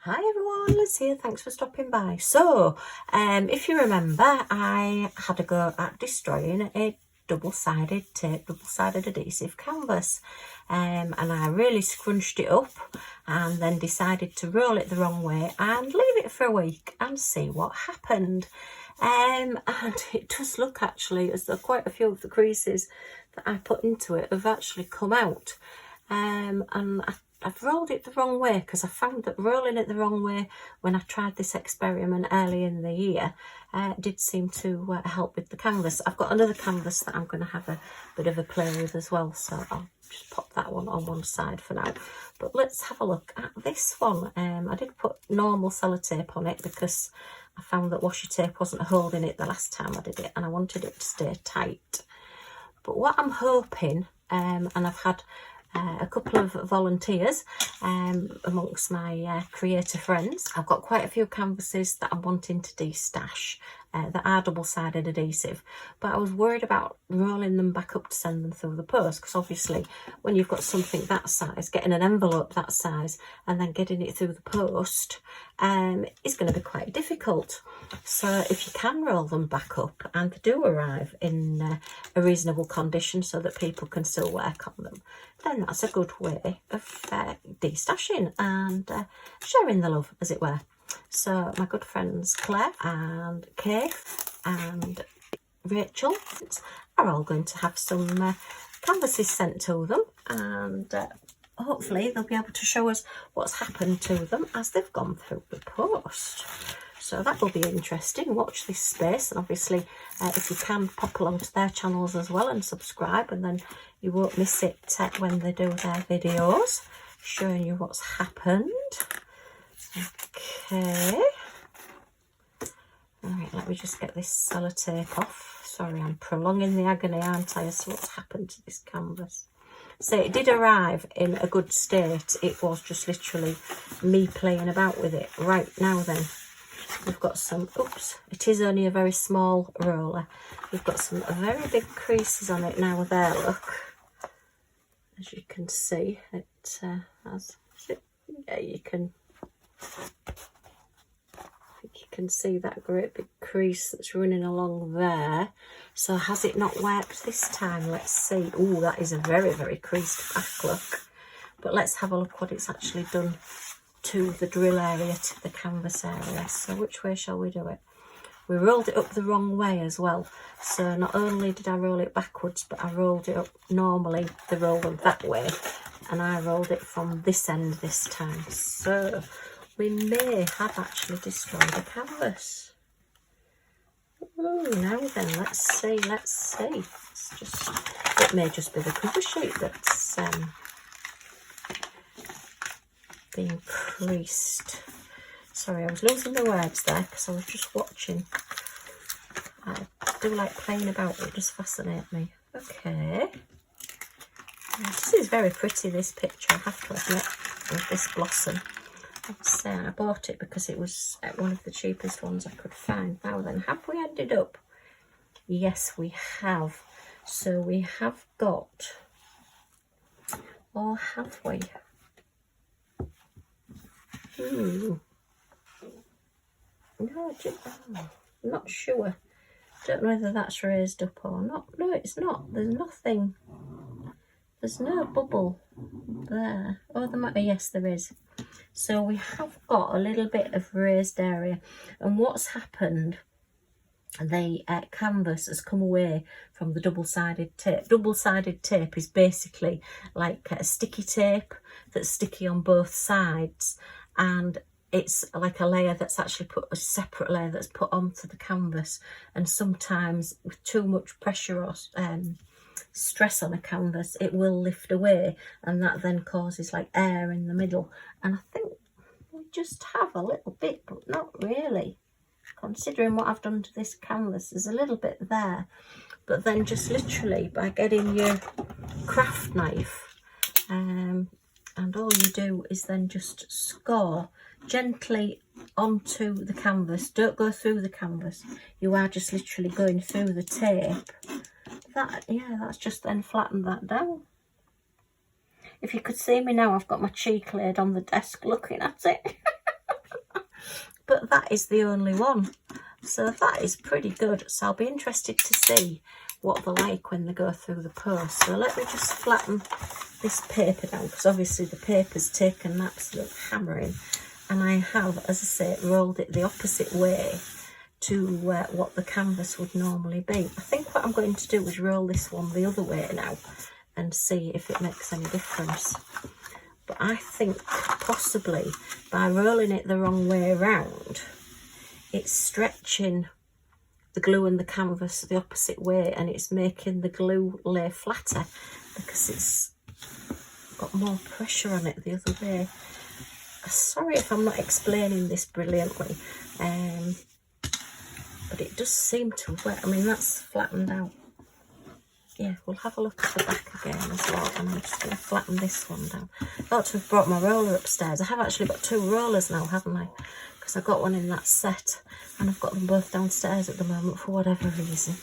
Hi everyone, Liz here, thanks for stopping by. So, if you remember, I had a go at destroying a double-sided tape, double-sided adhesive canvas, and I really scrunched it up and then decided to roll it the wrong way and leave it for a week and see what happened. And it does look actually as though quite a few of the creases that I put into it have actually come out. And I've rolled it the wrong way because I found that rolling it the wrong way when I tried this experiment early in the year did seem to help with the canvas. I've got another canvas that I'm going to have a bit of a play with as well, so I'll just pop that one on one side for now. But let's have a look at this one. I did put normal sellotape on it because I found that washi tape wasn't holding it the last time I did it and I wanted it to stay tight. But what I'm hoping, and I've had a couple of volunteers amongst my creator friends. I've got quite a few canvases that I'm wanting to destash that are double-sided adhesive, but I was worried about rolling them back up to send them through the post, because obviously when you've got something that size, getting an envelope that size and then getting it through the post is going to be quite difficult. So if you can roll them back up and they do arrive in a reasonable condition so that people can still work on them, then that's a good way of destashing and sharing the love, as it were. So my good friends Claire and Kay and Rachel are all going to have some canvases sent to them, and hopefully they'll be able to show us what's happened to them as they've gone through the post. So that will be interesting. Watch this space, and obviously if you can, pop along to their channels as well and subscribe, and then you won't miss it when they do their videos showing you what's happened. Okay. Alright, let me just get this sellotape off. Sorry, I'm prolonging the agony, aren't I, as to what's happened to this canvas. So it did arrive in a good state. It was just literally me playing about with it. Right, now then, we've got some, oops, it is only a very small roller. We've got some very big creases on it now there, look. As you can see, it has, yeah, you can see that great big crease that's running along there. So has it not worked this time? Let's see. Oh, that is a very, very creased back, look. But let's have a look what it's actually done to the drill area, to the canvas area. So which way shall we do it? We rolled it up the wrong way as well. So not only did I roll it backwards, but I rolled it up normally. They rolled it that way, and I rolled it from this end this time. So we may have actually destroyed the canvas. Oh, now then, let's see. It's just, it may just be the cover sheet that's being creased. Sorry, I was losing the words there because I was just watching. I do like playing about, it does fascinate me. Okay. This is very pretty, this picture, I have to admit, with this blossom. I bought it because it was one of the cheapest ones I could find. Now then, have we ended up? Yes, we have. So we have got, or have we? No, I'm not sure. Don't know whether that's raised up or not. No, it's not. There's nothing. There's no bubble there. Oh, there might be. Yes, there is. So we have got a little bit of raised area. And what's happened, the canvas has come away from the double-sided tape. Double-sided tape is basically like a sticky tape that's sticky on both sides, and it's like a layer that's actually put, a separate layer that's put onto the canvas. And sometimes with too much pressure or stress on a canvas, it will lift away, and that then causes like air in the middle. And I think we just have a little bit, but not really. Considering what I've done to this canvas, there's a little bit there. But then just literally by getting your craft knife, and all you do is then just score gently onto the canvas. Don't go through the canvas. You are just literally going through the tape. That, yeah, that's just then flattened that down. If you could see me now, I've got my cheek laid on the desk looking at it. but that is the only one. So that is pretty good. So I'll be interested to see what they're like when they go through the post. So let me just flatten this paper down, because obviously the paper's taken an absolute hammering, and I have, as I say, rolled it the opposite way to what the canvas would normally be. I think what I'm going to do is roll this one the other way now and see if it makes any difference. But I think possibly by rolling it the wrong way around, it's stretching the glue and the canvas the opposite way, and it's making the glue lay flatter because it's got more pressure on it the other way. Sorry if I'm not explaining this brilliantly, but it does seem to work. I mean, that's flattened out. Yeah, we'll have a look at the back again as well, and I'm just going to flatten this one down. I ought to have brought my roller upstairs. I have actually got 2 rollers now, haven't I? Because I got one in that set, and I've got them both downstairs at the moment for whatever reason.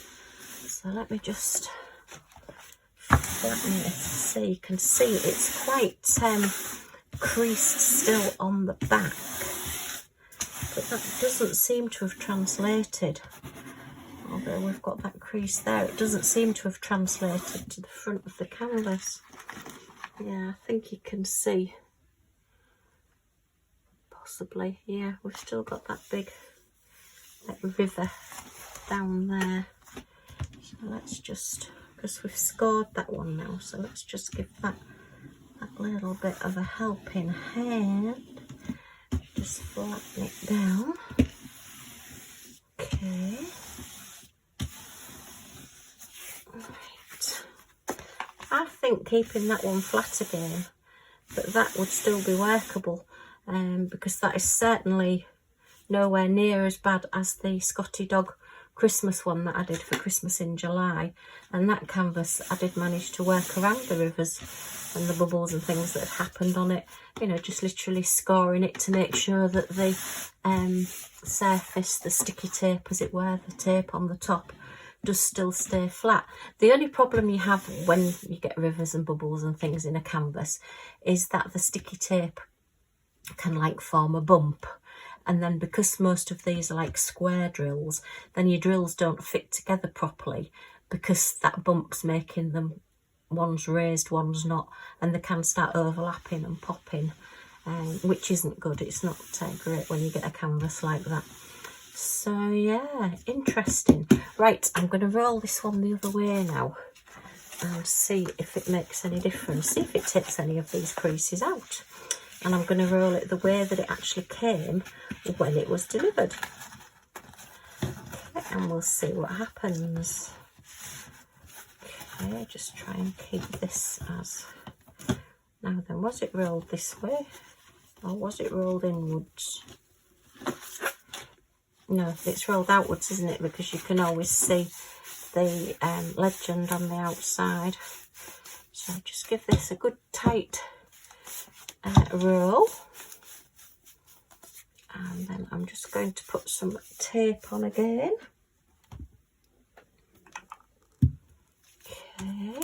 So let me just flatten it so you can see it's quite creased still on the back, but that doesn't seem to have translated. Although we've got that crease there, it doesn't seem to have translated to the front of the canvas. Yeah, I think you can see. Possibly, yeah, we've still got that big river down there. So let's just, because we've scored that one now, so let's just give that little bit of a helping hand. Just flatten it down. Okay. Right. I think keeping that one flat again, but that would still be workable, because that is certainly nowhere near as bad as the Scotty Dog Christmas one that I did for Christmas in July. And that canvas, I did manage to work around the rivers and the bubbles and things that had happened on it, you know, just literally scoring it to make sure that the surface, the sticky tape as it were, the tape on the top, does still stay flat. The only problem you have when you get rivers and bubbles and things in a canvas is that the sticky tape can like form a bump, and then because most of these are like square drills, then your drills don't fit together properly because that bump's making them, one's raised, one's not, and they can start overlapping and popping, which isn't good. It's not great when you get a canvas like that. So yeah, interesting. Right, I'm going to roll this one the other way now and see if it makes any difference, see if it takes any of these creases out. And I'm going to roll it the way that it actually came when it was delivered. Okay, and we'll see what happens. Okay, just try and keep this as... Now then, was it rolled this way? Or was it rolled inwards? No, it's rolled outwards, isn't it? Because you can always see the legend on the outside. So just give this a good tight roll. And then I'm just going to put some tape on again. Okay.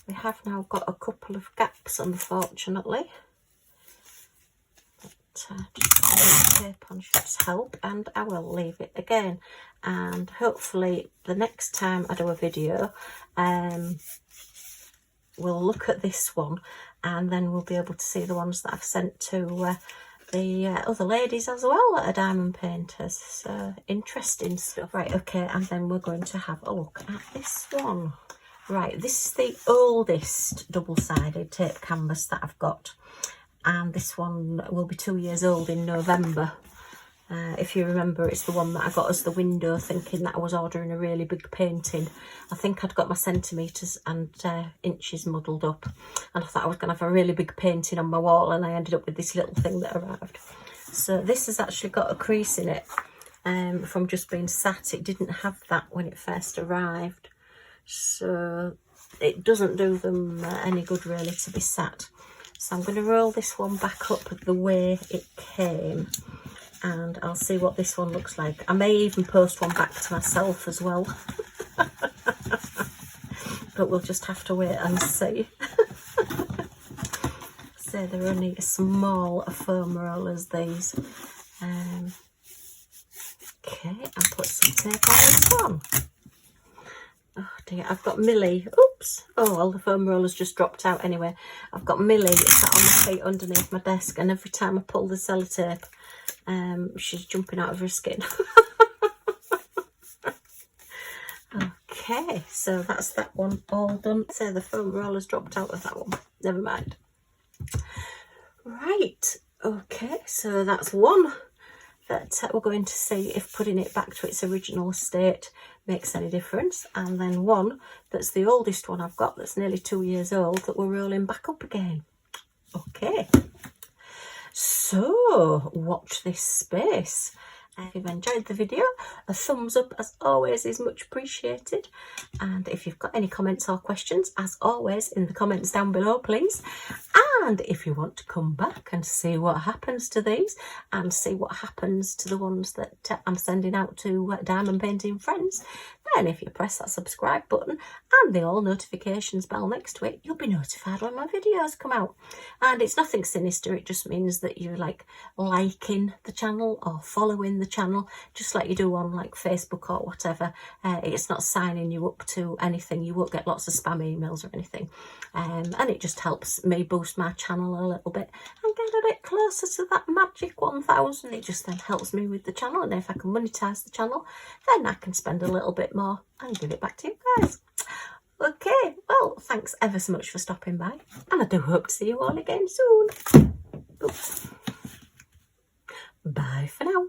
We have now got a couple of gaps, unfortunately. Just put tape on should help, and I will leave it again. And hopefully the next time I do a video, we'll look at this one, and then we'll be able to see the ones that I've sent to the other ladies as well that are diamond painters. So interesting stuff. Right, okay, and then we're going to have a look at this one. Right, this is the oldest double-sided tape canvas that I've got, and this one will be 2 years old in November. If you remember, it's the one that I got as the window, thinking that I was ordering a really big painting. I think I'd got my centimetres and inches muddled up, and I thought I was going to have a really big painting on my wall, and I ended up with this little thing that arrived. So this has actually got a crease in it from just being sat. It didn't have that when it first arrived, so it doesn't do them any good really to be sat. So I'm going to roll this one back up the way it came, and I'll see what this one looks like. I may even post one back to myself as well. But we'll just have to wait and see. So say, they're only small foam rollers, these. Okay, I'll put some tape on this one. Oh dear, I've got Millie. Oops. Oh, well, the foam roller's just dropped out anyway. I've got Millie sat on my feet underneath my desk, and every time I pull the sellotape, she's jumping out of her skin. Okay, so that's that one all done. So the foam roller's dropped out of that one. Never mind. Right, okay, so that's one that we're going to see if putting it back to its original state makes any difference, and then one that's the oldest one I've got, that's nearly 2 years old, that we're rolling back up again. Okay, so watch this space. If you've enjoyed the video, a thumbs up as always is much appreciated, and if you've got any comments or questions, as always, in the comments down below, please. And if you want to come back and see what happens to these, and see what happens to the ones that I'm sending out to diamond painting friends, then if you press that subscribe button and the all notifications bell next to it, you'll be notified when my videos come out. And it's nothing sinister, it just means that you're like liking the channel or following the channel, just like you do on like Facebook or whatever. It's not signing you up to anything. You won't get lots of spam emails or anything, and it just helps me boost my channel a little bit and get a bit closer to that magic 1000. It just then helps me with the channel, and if I can monetize the channel, then I can spend a little bit more and give it back to you guys. Okay, well, thanks ever so much for stopping by, and I do hope to see you all again soon. Oops. Bye for now.